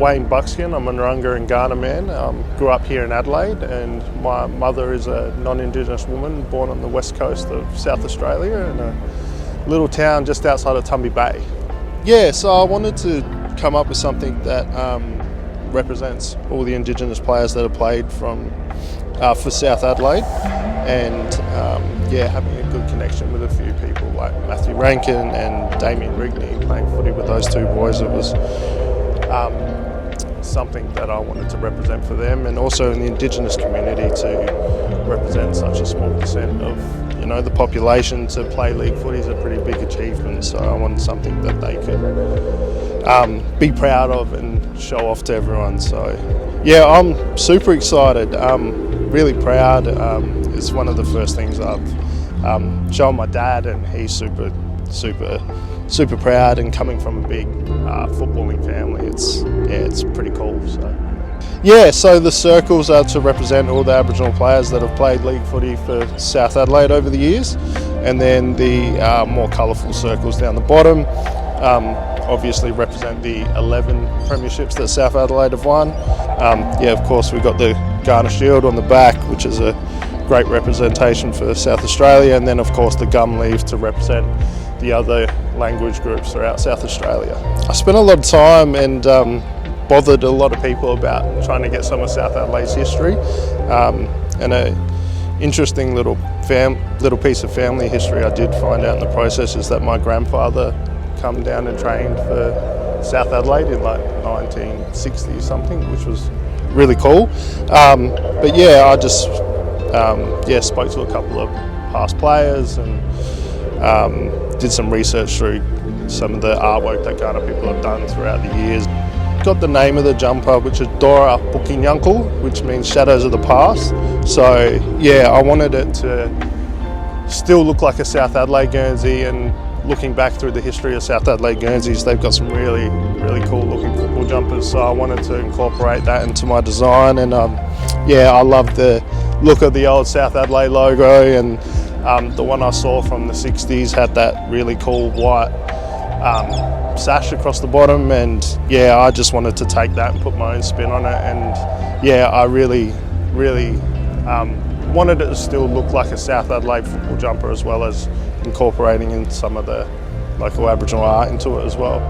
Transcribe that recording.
Wayne Buckskin. I'm a Narungga and Kaurna man. Grew up here in Adelaide, and my mother is a non-Indigenous woman born on the west coast of South Australia in a little town just outside of Tumby Bay. Yeah, so I wanted to come up with something that represents all the Indigenous players that have played for South Adelaide, and having a good connection with a few people like Matthew Rankin and Damien Rigney, playing footy with those two boys. It was something that I wanted to represent for them, and also in the Indigenous community to represent such a small percent of the population. To play league footy is a pretty big achievement, so I wanted something that they could be proud of and show off to everyone. So yeah, I'm super excited, really proud. It's one of the first things I've shown my dad, and he's super proud, and coming from a big footballing family, it's pretty cool. So the circles are to represent all the Aboriginal players that have played league footy for South Adelaide over the years, and then the more colourful circles down the bottom obviously represent the 11 premierships that South Adelaide have won. Of course we've got the Kaurna Shield on the back, which is a great representation for South Australia, and then of course the gum leaf to represent the other language groups throughout South Australia. I spent a lot of time and bothered a lot of people about trying to get some of South Adelaide's history, and an interesting little piece of family history I did find out in the process is that my grandfather come down and trained for South Adelaide in like 1960 something, which was really cool. But yeah, I just spoke to a couple of past players and did some research through some of the artwork that Kaurna people have done throughout the years. Got the name of the jumper, which is Tura, Pukinangku, which means shadows of the past. So yeah, I wanted it to still look like a South Adelaide Guernsey, and looking back through the history of South Adelaide Guernseys, they've got some really cool looking football jumpers, so I wanted to incorporate that into my design. And I love the look of the old South Adelaide logo, and the one I saw from the 60s had that really cool white sash across the bottom, and yeah, I just wanted to take that and put my own spin on it. And yeah, I really wanted it to still look like a South Adelaide football jumper, as well as incorporating in some of the local Aboriginal art into it as well.